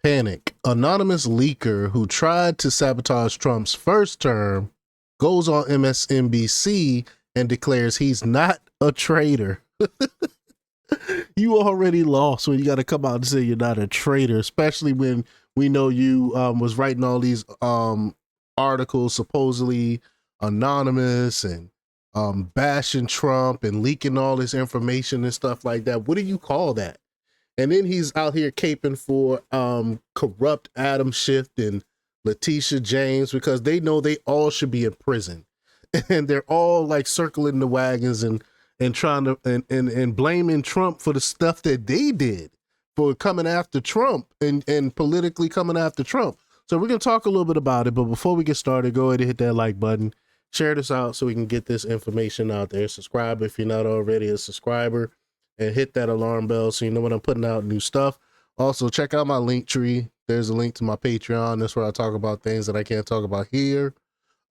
Panic. Anonymous leaker who tried to sabotage Trump's first term goes on MSNBC and declares he's not a traitor. You already lost when you got to come out and say you're not a traitor, especially when we know you was writing all these articles supposedly anonymous and bashing Trump and leaking all this information and stuff like that. What do you call that? And then he's out here caping for corrupt Adam Schiff and Letitia James because they know they all should be in prison. And they're all like circling the wagons and trying to and blaming Trump for the stuff that they did for coming after Trump and politically coming after Trump. So we're going to talk a little bit about it. But before we get started, go ahead and hit that like button. Share this out so we can get this information out there. Subscribe if you're not already a subscriber. And hit that alarm bell so you know when I'm putting out new stuff. Also, check out my link tree. There's a link to my Patreon. That's where I talk about things that I can't talk about here.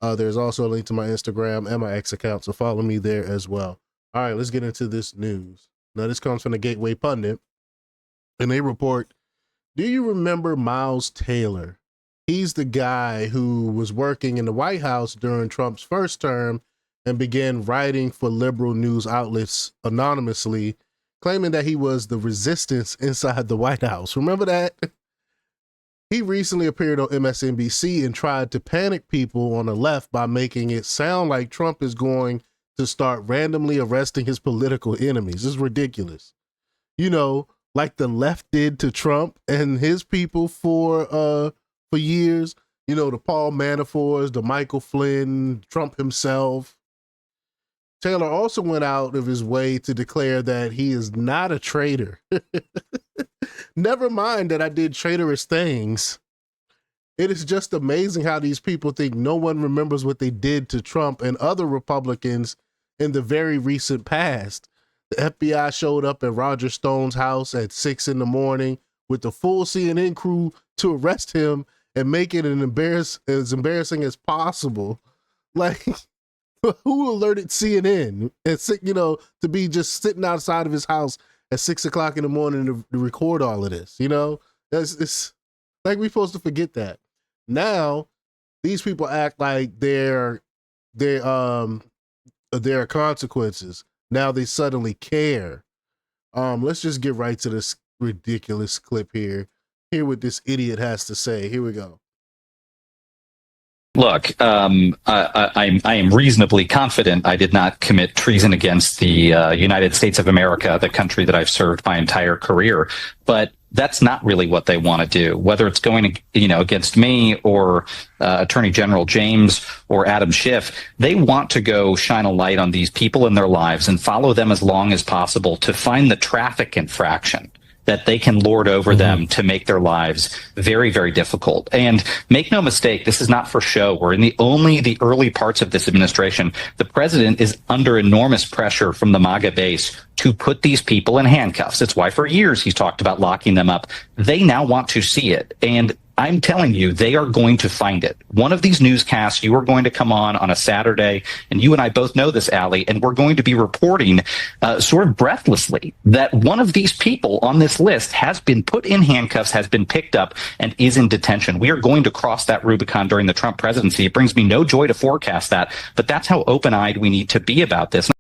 There's also a link to my Instagram and my X account, so follow me there as well. All right, let's get into this news. Now, this comes from the Gateway Pundit, and they report, do you remember Miles Taylor? He's the guy who was working in the White House during Trump's first term and began writing for liberal news outlets anonymously, claiming that he was the resistance inside the White House. Remember that? He recently appeared on MSNBC and tried to panic people on the left by making it sound like Trump is going to start randomly arresting his political enemies. It's ridiculous. You know, like the left did to Trump and his people for years. You know, the Paul Manaforts, the Michael Flynn, Trump himself. Taylor also went out of his way to declare that he is not a traitor. Never mind that I did traitorous things. It is just amazing how these people think no one remembers what they did to Trump and other Republicans in the very recent past. The FBI showed up at Roger Stone's house at 6 a.m. with the full CNN crew to arrest him and make it as embarrassing as possible. Like, who alerted CNN and, you know, to be just sitting outside of his house at 6 o'clock in the morning to record all of this? You know, it's like we're supposed to forget that. Now, these people act like there are consequences. Now they suddenly care. Let's just get right to this ridiculous clip here. Hear what this idiot has to say. Here we go. Look, I am reasonably confident I did not commit treason against the United States of America, the country that I've served my entire career. But that's not really what they want to do, whether it's going, against me or Attorney General James or Adam Schiff. They want to go shine a light on these people in their lives and follow them as long as possible to find the traffic infraction that they can lord over them to make their lives very, very difficult. And make no mistake, this is not for show. We're in the early parts of this administration. The president is under enormous pressure from the MAGA base to put these people in handcuffs. It's why for years he's talked about locking them up. They now want to see it. And I'm telling you, they are going to find it. One of these newscasts, you are going to come on a Saturday, and you and I both know this, Allie, and we're going to be reporting sort of breathlessly that one of these people on this list has been put in handcuffs, has been picked up, and is in detention. We are going to cross that Rubicon during the Trump presidency. It brings me no joy to forecast that, but that's how open-eyed we need to be about this.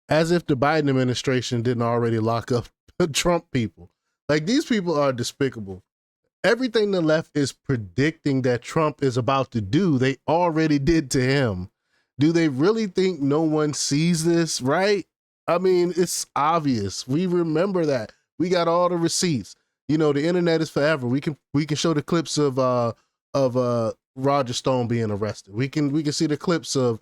As if the Biden administration didn't already lock up Trump people. Like, these people are despicable. Everything the left is predicting that Trump is about to do, they already did to him. Do they really think no one sees this, right? I mean, it's obvious. We remember that. We got all the receipts. You know, the internet is forever. We can show the clips of Roger Stone being arrested. We can see the clips of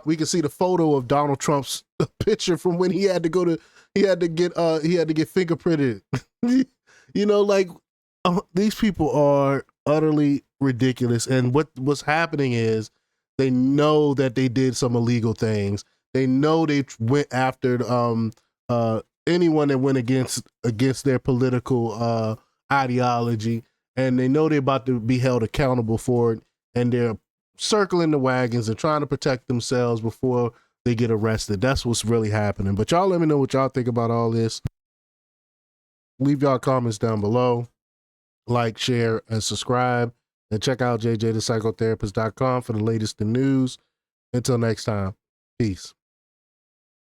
we can see the photo of Donald Trump's picture from when he had to get fingerprinted. You know, like, these people are utterly ridiculous. And what's happening is they know that they did some illegal things. They know they went after anyone that went against their political ideology, and they know they're about to be held accountable for it. And they're circling the wagons and trying to protect themselves before they get arrested. That's what's really happening. But y'all let me know what y'all think about all this. Leave y'all comments down below. like, share, and subscribe. And check out jjthepsychotherapist.com for the latest in news. Until next time, peace.